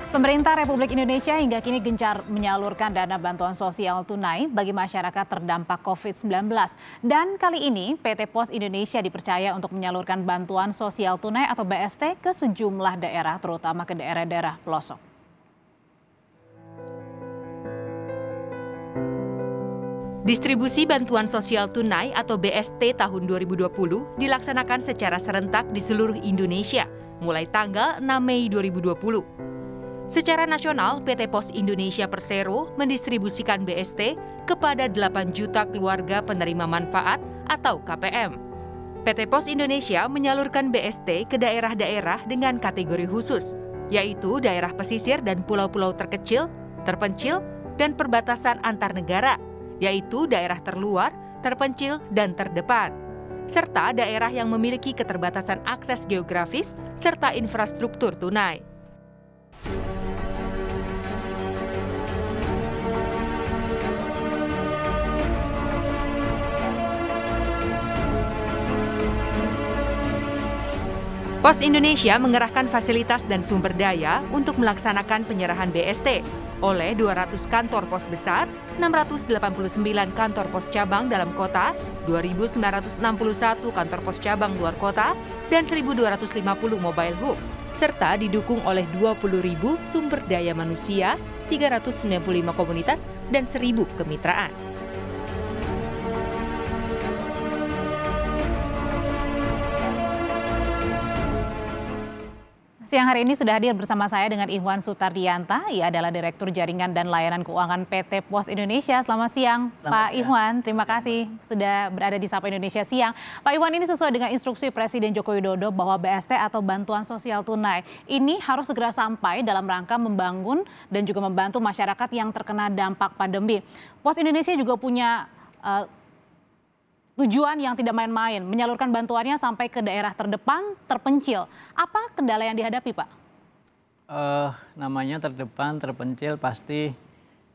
Pemerintah Republik Indonesia hingga kini gencar menyalurkan dana bantuan sosial tunai bagi masyarakat terdampak COVID-19. Dan kali ini PT Pos Indonesia dipercaya untuk menyalurkan bantuan sosial tunai atau BST ke sejumlah daerah, terutama ke daerah-daerah pelosok. Distribusi bantuan sosial tunai atau BST tahun 2020 dilaksanakan secara serentak di seluruh Indonesia mulai tanggal 6 Mei 2020. Secara nasional, PT Pos Indonesia Persero mendistribusikan BST kepada 8 juta keluarga penerima manfaat atau KPM. PT Pos Indonesia menyalurkan BST ke daerah-daerah dengan kategori khusus, yaitu daerah pesisir dan pulau-pulau terkecil, terpencil, dan perbatasan antar negara, yaitu daerah terluar, terpencil, dan terdepan, serta daerah yang memiliki keterbatasan akses geografis serta infrastruktur tunai. Pos Indonesia mengerahkan fasilitas dan sumber daya untuk melaksanakan penyerahan BST oleh 200 kantor pos besar, 689 kantor pos cabang dalam kota, 2.961 kantor pos cabang luar kota, dan 1.250 mobile hub, serta didukung oleh 20.000 sumber daya manusia, 395 komunitas, dan 1.000 kemitraan. Siang hari ini sudah hadir bersama saya dengan Ihwan Sutardianta. Ia adalah Direktur Jaringan dan Layanan Keuangan PT Pos Indonesia. Selamat siang, Pak Ihwan. Terima kasih sudah berada di Sapa Indonesia Siang. Pak Ihwan, ini sesuai dengan instruksi Presiden Joko Widodo bahwa BST atau bantuan sosial tunai ini harus segera sampai dalam rangka membangun dan juga membantu masyarakat yang terkena dampak pandemi. Pos Indonesia juga punya tujuan yang tidak main-main, menyalurkan bantuannya sampai ke daerah terdepan, terpencil. Apa kendala yang dihadapi, Pak? Namanya terdepan, terpencil, pasti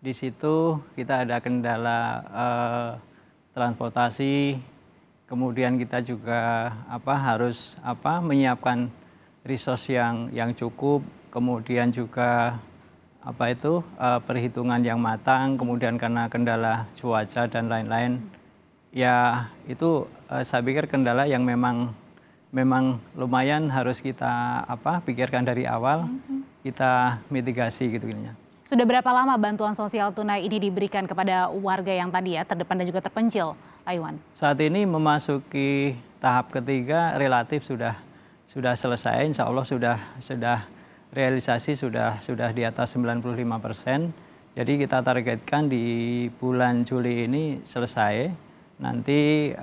di situ kita ada kendala transportasi. Kemudian kita juga harus menyiapkan resource yang cukup. Kemudian juga perhitungan yang matang. Kemudian karena kendala cuaca dan lain-lain. Ya itu saya pikir kendala yang memang lumayan harus kita pikirkan dari awal, kita mitigasi gitu. Sudah berapa lama bantuan sosial tunai ini diberikan kepada warga yang tadi ya terdepan dan juga terpencil, Pak Iwan? Saat ini memasuki tahap ketiga, relatif sudah selesai, insya Allah sudah realisasi sudah di atas 95%. Jadi kita targetkan di bulan Juli ini selesai. Nanti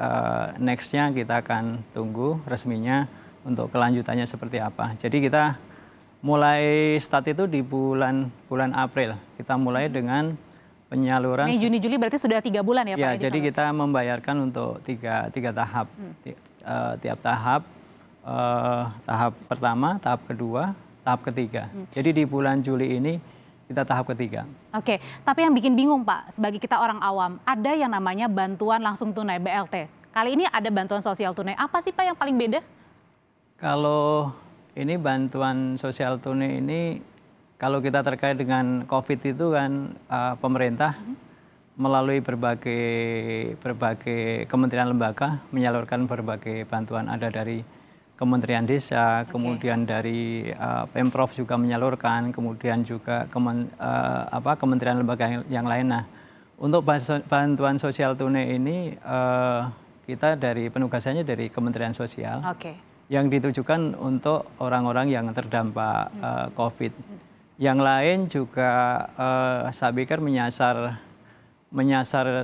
nextnya kita akan tunggu resminya untuk kelanjutannya seperti apa. Jadi kita mulai start itu di bulan April. Kita mulai dengan penyaluran. Mei, Juni, Juli berarti sudah 3 bulan ya Pak? Ya, jadi kita membayarkan untuk tiga tahap. Tiap tahap, tahap pertama, tahap kedua, tahap ketiga. Jadi di bulan Juli ini kita tahap ketiga. Oke, tapi yang bikin bingung Pak, sebagai kita orang awam, ada yang namanya bantuan langsung tunai BLT. Kali ini ada bantuan sosial tunai. Apa sih Pak yang paling beda? Kalau ini bantuan sosial tunai ini, kalau kita terkait dengan COVID itu kan pemerintah melalui berbagai kementerian lembaga menyalurkan berbagai bantuan, ada dari Kementerian Desa, kemudian dari Pemprov juga menyalurkan, kemudian juga kementerian lembaga yang lain. Nah, untuk bantuan sosial tunai ini kita dari penugasannya dari Kementerian Sosial, yang ditujukan untuk orang-orang yang terdampak COVID. Yang lain juga saya pikir menyasar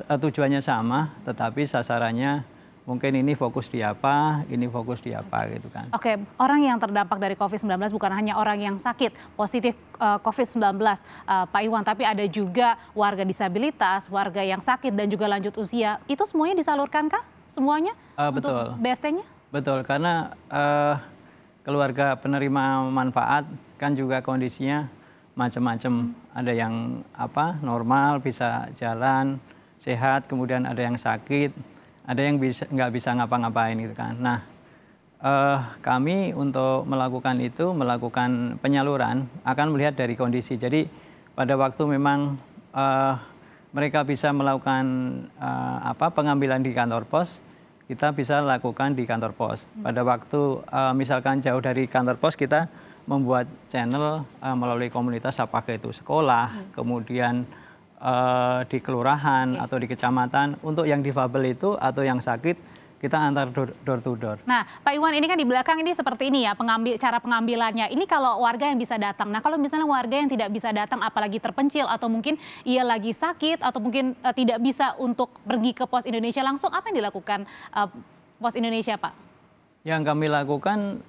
tujuannya sama, tetapi sasarannya mungkin ini fokus di apa, ini fokus di apa gitu kan. Oke, orang yang terdampak dari COVID-19 bukan hanya orang yang sakit positif COVID-19, Pak Iwan, tapi ada juga warga disabilitas, warga yang sakit dan juga lanjut usia. Itu semuanya disalurkan kah? Semuanya? Betul. Untuk BST-nya? Betul, karena keluarga penerima manfaat kan juga kondisinya macam-macam. Ada yang normal, bisa jalan, sehat, kemudian ada yang sakit. Ada yang nggak bisa ngapa-ngapain gitu kan. Nah, kami untuk melakukan penyaluran akan melihat dari kondisi. Jadi pada waktu memang mereka bisa melakukan pengambilan di kantor pos, kita bisa lakukan di kantor pos. Pada waktu misalkan jauh dari kantor pos, kita membuat channel melalui komunitas, apakah itu sekolah, kemudian di kelurahan atau di kecamatan. Untuk yang difabel itu atau yang sakit, kita antar door to door. Nah, Pak Iwan, ini kan di belakang ini seperti ini ya, cara pengambilannya. Ini kalau warga yang bisa datang. Nah, kalau misalnya warga yang tidak bisa datang, apalagi terpencil, atau mungkin ia lagi sakit, atau mungkin tidak bisa untuk pergi ke Pos Indonesia langsung, apa yang dilakukan Pos Indonesia, Pak? Yang kami lakukan,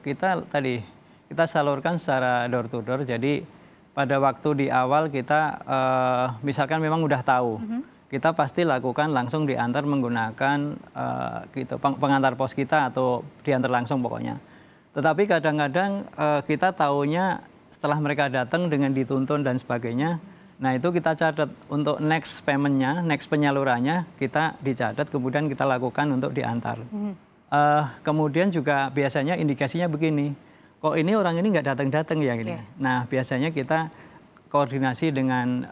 kita salurkan secara door to door. Jadi pada waktu di awal kita, misalkan memang udah tahu, kita pasti lakukan langsung diantar menggunakan pengantar pos kita atau diantar langsung pokoknya. Tetapi kadang-kadang kita tahunya setelah mereka datang dengan dituntun dan sebagainya, nah itu kita catat untuk next payment-nya, next penyalurannya kita dicatat, kemudian kita lakukan untuk diantar. Kemudian juga biasanya indikasinya begini, kok ini orang ini nggak datang-datang ya gini. Nah biasanya kita koordinasi dengan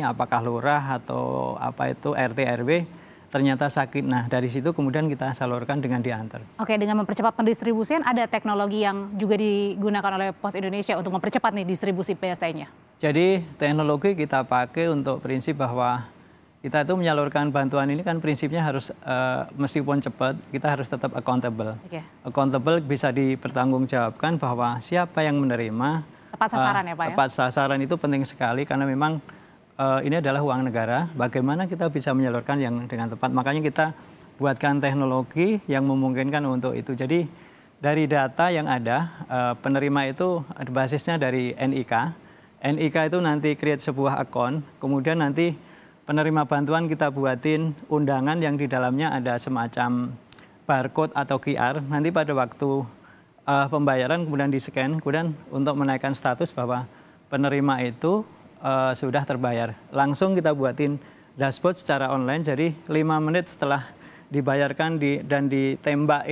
apakah lurah atau RT RW ternyata sakit. Nah dari situ kemudian kita salurkan dengan diantar. Oke, dengan mempercepat pendistribusian, ada teknologi yang juga digunakan oleh Pos Indonesia untuk mempercepat nih distribusi BST-nya. Jadi teknologi kita pakai untuk prinsip bahwa kita itu menyalurkan bantuan ini kan prinsipnya harus meskipun cepat, kita harus tetap accountable. Accountable bisa dipertanggungjawabkan bahwa siapa yang menerima. Tepat sasaran ya Pak ya? Tepat sasaran itu penting sekali karena memang ini adalah uang negara, bagaimana kita bisa menyalurkan yang dengan tepat. Makanya kita buatkan teknologi yang memungkinkan untuk itu. Jadi dari data yang ada, penerima itu basisnya dari NIK. NIK itu nanti create sebuah akun, kemudian nanti penerima bantuan kita buatin undangan yang di dalamnya ada semacam barcode atau QR. Nanti pada waktu pembayaran kemudian di-scan, kemudian untuk menaikkan status bahwa penerima itu sudah terbayar. Langsung kita buatin dashboard secara online, jadi 5 menit setelah dibayarkan dan ditembak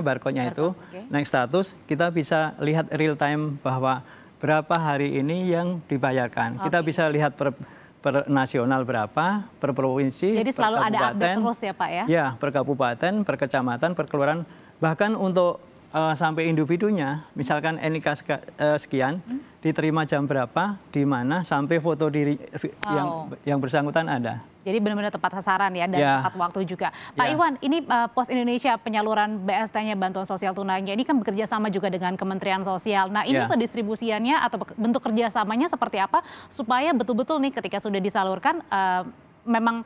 barcode-nya itu, naik status, kita bisa lihat real time bahwa berapa hari ini yang dibayarkan. Kita bisa lihat per nasional berapa, per provinsi, jadi selalu ada update terus ya Pak ya? Ya, per kabupaten, per kecamatan, per kelurahan, bahkan untuk sampai individunya, misalkan NIK sekian, diterima jam berapa, di mana, sampai foto diri yang bersangkutan ada. Jadi benar-benar tepat sasaran ya, dan tepat waktu juga. Pak Iwan, ini Pos Indonesia penyaluran BST-nya, bantuan sosial tunainya, ini kan bekerja sama juga dengan Kementerian Sosial. Nah ini pendistribusiannya atau bentuk kerjasamanya seperti apa, supaya betul-betul nih ketika sudah disalurkan, memang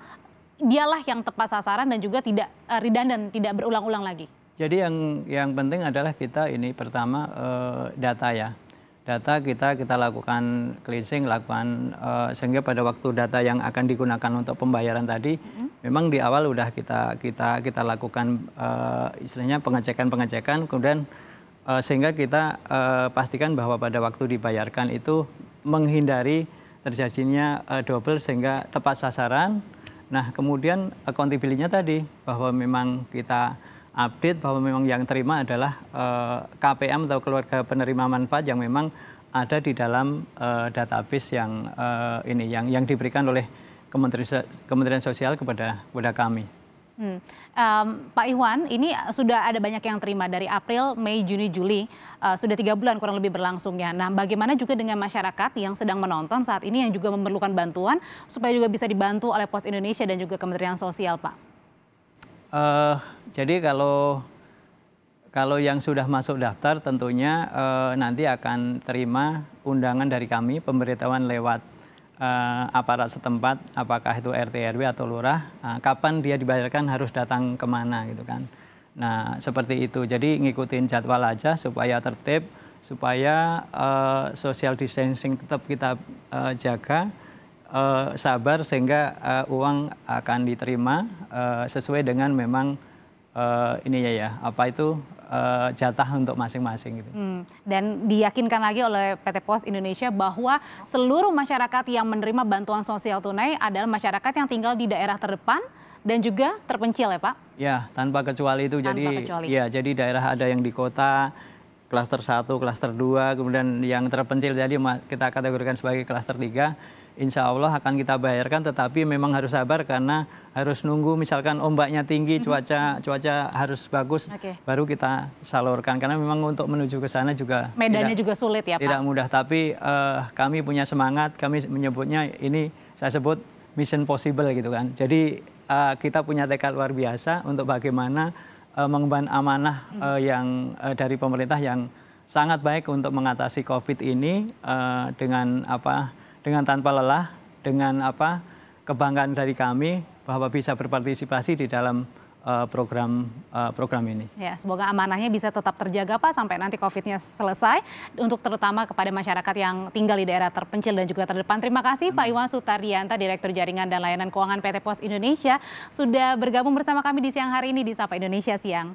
dialah yang tepat sasaran dan juga tidak redundant, tidak berulang-ulang lagi. Jadi yang penting adalah kita ini pertama data ya. Data kita lakukan cleansing, sehingga pada waktu data yang akan digunakan untuk pembayaran tadi, memang di awal udah kita lakukan istilahnya pengecekan, kemudian sehingga kita pastikan bahwa pada waktu dibayarkan itu menghindari terjadinya double sehingga tepat sasaran. Nah kemudian accountability-nya tadi bahwa memang kita update bahwa memang yang terima adalah KPM atau keluarga penerima manfaat yang memang ada di dalam database yang diberikan oleh Kementerian Sosial kepada kami. Pak Iwan, ini sudah ada banyak yang terima dari April, Mei, Juni, Juli, sudah 3 bulan kurang lebih berlangsungnya. Nah, bagaimana juga dengan masyarakat yang sedang menonton saat ini yang juga memerlukan bantuan supaya juga bisa dibantu oleh Pos Indonesia dan juga Kementerian Sosial, Pak? Jadi kalau yang sudah masuk daftar tentunya nanti akan terima undangan dari kami, pemberitahuan lewat aparat setempat, apakah itu RT RW atau lurah, kapan dia dibayarkan, harus datang kemana gitu kan. Nah seperti itu, jadi ngikutin jadwal aja supaya tertib, supaya social distancing tetap kita jaga. Sabar sehingga uang akan diterima sesuai dengan memang jatah untuk masing-masing gitu. Dan diyakinkan lagi oleh PT Pos Indonesia bahwa seluruh masyarakat yang menerima bantuan sosial tunai adalah masyarakat yang tinggal di daerah terdepan dan juga terpencil ya Pak? Ya, tanpa kecuali itu. Jadi daerah ada yang di kota, klaster 1, klaster 2, kemudian yang terpencil jadi kita kategorikan sebagai klaster 3. Insya Allah akan kita bayarkan, tetapi memang harus sabar karena harus nunggu misalkan ombaknya tinggi, cuaca harus bagus, baru kita salurkan. Karena memang untuk menuju ke sana juga medannya juga sulit ya Pak? Tidak mudah, tapi kami punya semangat, kami menyebutnya ini saya sebut mission possible gitu kan. Jadi kita punya tekad luar biasa untuk bagaimana mengemban amanah yang dari pemerintah yang sangat baik untuk mengatasi COVID ini dengan tanpa lelah, dengan kebanggaan dari kami bahwa bisa berpartisipasi di dalam program ini. Ya, semoga amanahnya bisa tetap terjaga Pak sampai nanti COVID-nya selesai, untuk terutama kepada masyarakat yang tinggal di daerah terpencil dan juga terdepan. Terima kasih Pak Iwan Sutardianta, Direktur Jaringan dan Layanan Keuangan PT Pos Indonesia, sudah bergabung bersama kami di siang hari ini di Sapa Indonesia Siang.